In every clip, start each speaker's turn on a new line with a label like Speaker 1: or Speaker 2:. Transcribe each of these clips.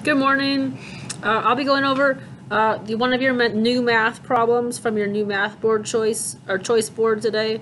Speaker 1: Good morning. I'll be going over one of your new math problems from your new math board choice or choice board today.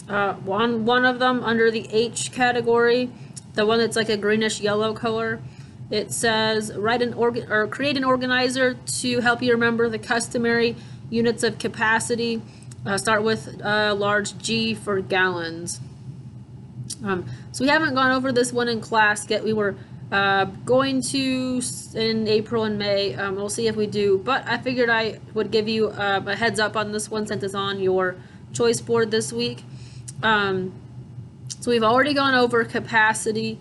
Speaker 1: One of them under the H category, the one that's like a greenish yellow color. It says create an organizer to help you remember the customary units of capacity. Start with large G for gallons. So we haven't gone over this one in class yet. We were going to in April and May. We'll see if we do, but I figured I would give you a heads up on this one since it's on your choice board this week. So we've already gone over capacity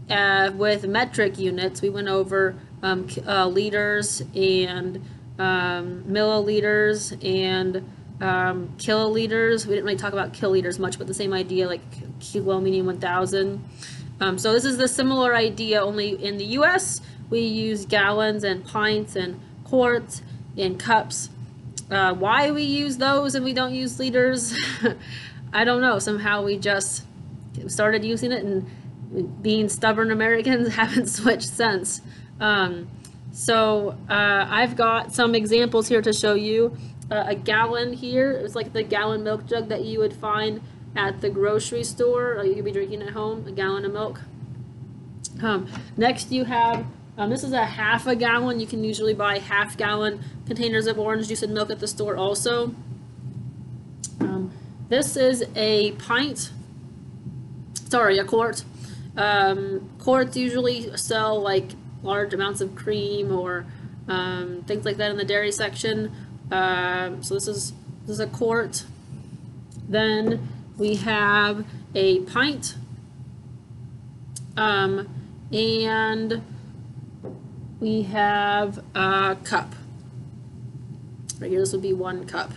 Speaker 1: with metric units. We went over liters and milliliters and kiloliters. We didn't really talk about kiloliters much, but the same idea, like kilo meaning 1,000. So this is the similar idea, only in the US we use gallons and pints and quarts and cups. Why we use those and we don't use liters, I don't know. Somehow we just started using it, and being stubborn Americans haven't switched since. I've got some examples here to show you. A gallon here, it's like the gallon milk jug that you would find at the grocery store, or you could be drinking at home, a gallon of milk. Next you have, this is a half a gallon. You can usually buy half-gallon containers of orange juice and milk at the store also. This is a pint, sorry, a quart. Quarts usually sell like large amounts of cream or things like that in the dairy section. So this is a quart. Then we have a pint, and we have a cup. Right here, this would be 1 cup.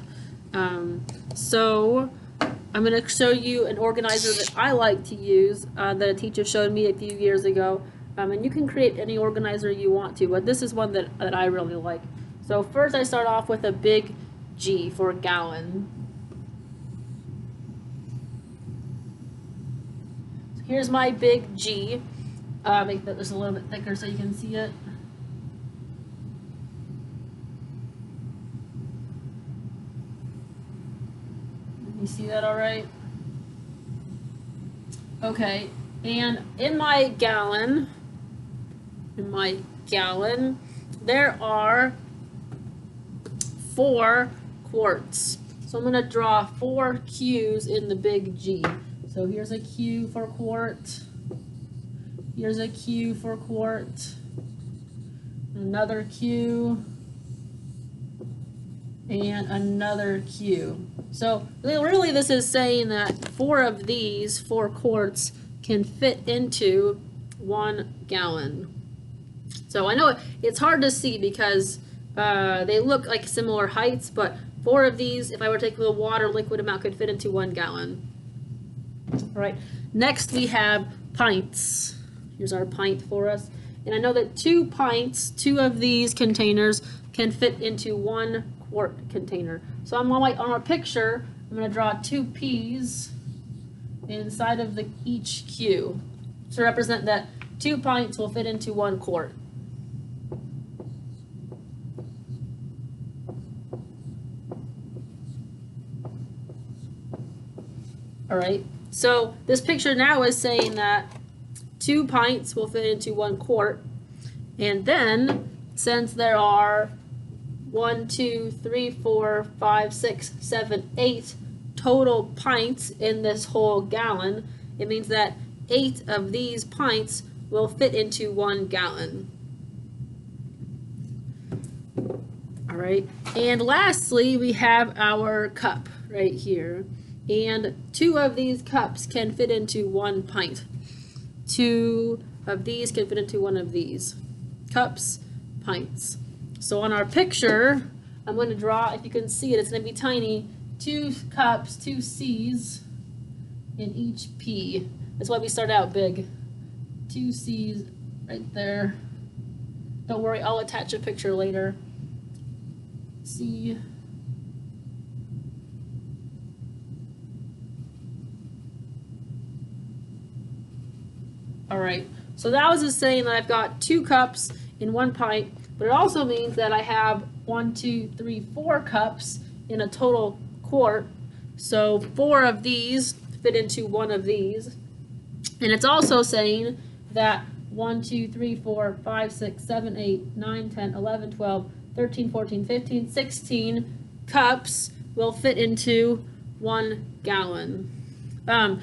Speaker 1: So I'm going to show you an organizer that I like to use that a teacher showed me a few years ago. And you can create any organizer you want to, but this is one that I really like. So first I start off with a big G for a gallon. So here's my big G. Make that just a little bit thicker so you can see it. You see that all right? Okay, and in my gallon, there are 4 quarts. So I'm going to draw 4 Q's in the big G. So here's a Q for quart. Here's a Q for quart. Another Q. And another Q. So really this is saying that 4 of these 4 quarts can fit into 1 gallon. So I know it's hard to see because they look like similar heights, but 4 of these, if I were to take the water liquid amount, could fit into 1 gallon. All right, next we have pints. Here's our pint for us. And I know that 2 pints, 2 of these containers, can fit into 1 quart container. So on our picture, I'm going to draw 2 P's inside of each Q to represent that 2 pints will fit into 1 quart. All right, so this picture now is saying that 2 pints will fit into 1 quart. And then, since there are 1, 2, 3, 4, 5, 6, 7, 8 total pints in this whole gallon, it means that 8 of these pints will fit into 1 gallon. All right, and lastly, we have our cup right here. And 2 of these cups can fit into 1 pint. 2 of these can fit into 1 of these. Cups, pints. So on our picture, I'm going to draw, if you can see it, it's going to be tiny, 2 cups, 2 C's in each P. That's why we start out big. 2 C's right there. Don't worry, I'll attach a picture later. C. All right, so that was just saying that I've got 2 cups in 1 pint, but it also means that I have 1, 2, 3, 4 cups in a total quart. So 4 of these fit into 1 of these. And it's also saying that 1, 2, 3, 4, 5, 6, 7, 8, 9, 10, 11, 12, 13, 14, 15, 16 cups will fit into 1 gallon. I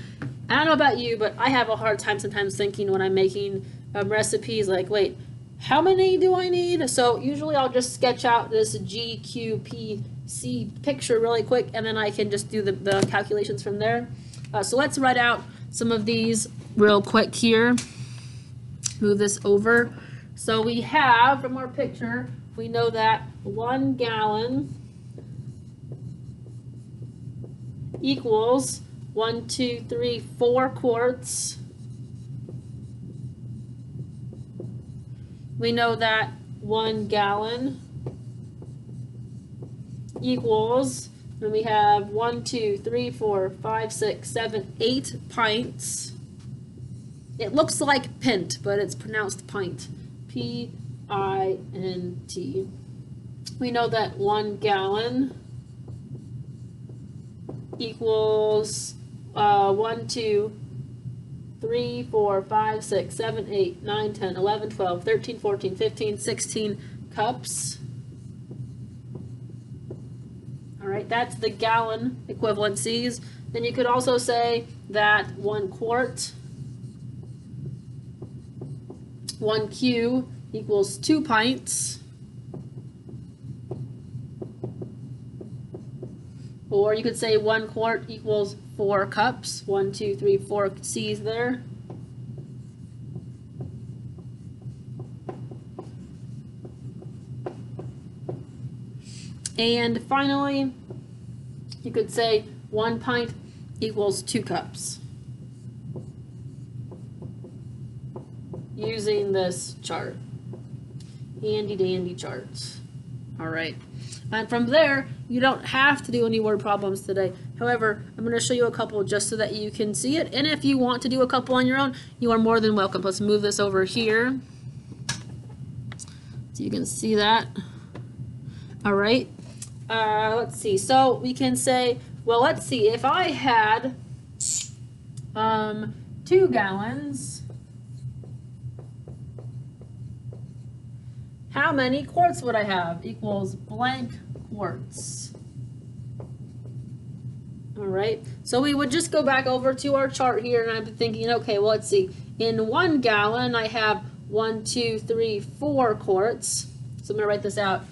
Speaker 1: don't know about you, but I have a hard time sometimes thinking when I'm making recipes like, wait, how many do I need? So usually I'll just sketch out this GQPC picture really quick, and then I can just do the calculations from there. So let's write out some of these real quick here. Move this over. So we have, from our picture, we know that 1 gallon equals 1, 2, 3, 4 quarts. We know that 1 gallon equals, and we have 1, 2, 3, 4, 5, 6, 7, 8 pints. It looks like pint, but it's pronounced pint. P-I-N-T. We know that 1 gallon equals 1, 2, 3, 4, 5, 6, 7, 8, 9, 10, 11, 12, 13, 14, 15, 16 cups. All right, that's the gallon equivalencies. Then you could also say that 1 quart, 1 Q equals 2 pints. Or you could say 1 quart equals 4 cups. 1, 2, 3, 4 C's there. And finally, you could say 1 pint equals 2 cups. Using this chart. Handy dandy chart. All right. And from there, you don't have to do any word problems today. However, I'm going to show you a couple just so that you can see it. And if you want to do a couple on your own, you are more than welcome. Let's move this over here so you can see that. All right. Let's see. So we can say, well, let's see. If I had 2 gallons, how many quarts would I have? Equals blank quarts. All right, so we would just go back over to our chart here, and I'm thinking, okay, well, let's see. In 1 gallon, I have 1, 2, 3, 4 quarts. So I'm going to write this out.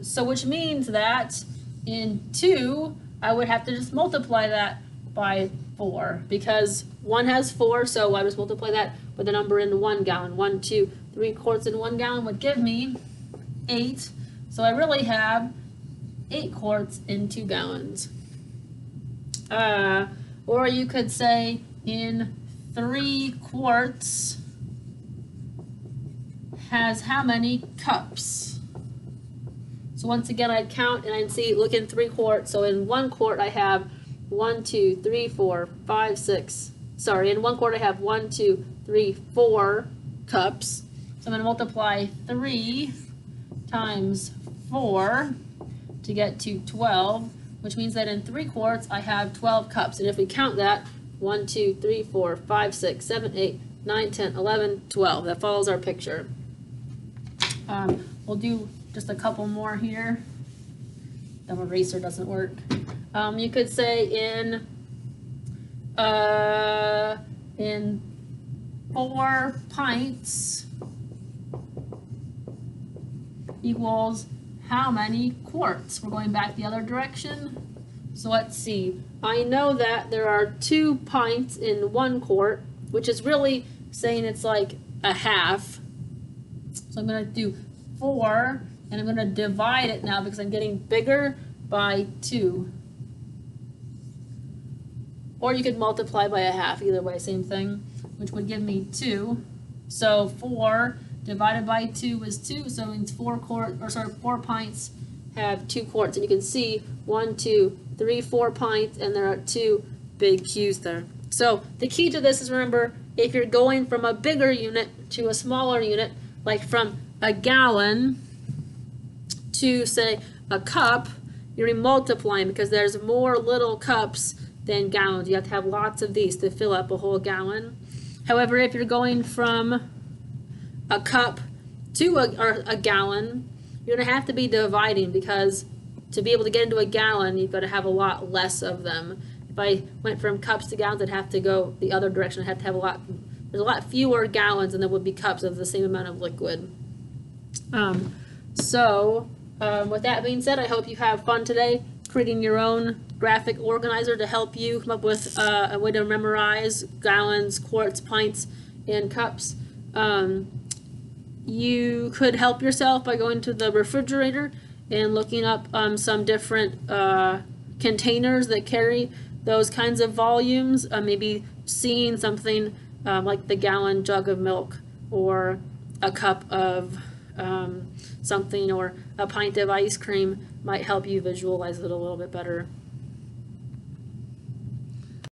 Speaker 1: So which means that in 2, I would have to just multiply that by 4, because 1 has 4, so I just multiply that with the number in 1 gallon. 1, 2, 3 quarts in 1 gallon would give me 8. So I really have 8 quarts in 2 gallons. Or you could say in 3 quarts has how many cups? So once again, I'd count and I'd see, look in 3 quarts. So in 1 quart, I have 1, 2, 3, 4, 5, 6. Sorry, in 1 quart, I have 1, 2, 3, 4 cups. So I'm going to multiply 3 times 4 to get to 12, which means that in 3 quarts, I have 12 cups. And if we count that, 1, 2, 3, 4, 5, 6, 7, 8, 9, 10, 11, 12. That follows our picture. We'll do just a couple more here. The eraser doesn't work. You could say in 4 pints equals how many quarts? We're going back the other direction. So let's see. I know that there are 2 pints in 1 quart, which is really saying it's like a half. So I'm going to do 4, and I'm going to divide it now because I'm getting bigger by 2. Or you could multiply by a half, either way, same thing, which would give me 2. So 4 divided by 2 is 2, so it means 4 pints have 2 quarts. And you can see 1, 2, 3, 4 pints, and there are 2 big Q's there. So the key to this is, remember, if you're going from a bigger unit to a smaller unit, like from a gallon to, say, a cup, you're multiplying because there's more little cups than gallons. You have to have lots of these to fill up a whole gallon. However, if you're going from a cup to a gallon, you're going to have to be dividing, because to be able to get into a gallon, you've got to have a lot less of them. If I went from cups to gallons, I'd have to go the other direction. I'd have to have there's a lot fewer gallons than there would be cups of the same amount of liquid. With that being said, I hope you have fun today creating your own graphic organizer to help you come up with a way to memorize gallons, quarts, pints, and cups. You could help yourself by going to the refrigerator and looking up some different containers that carry those kinds of volumes. Maybe seeing something like the gallon jug of milk, or a cup of something, or a pint of ice cream might help you visualize it a little bit better.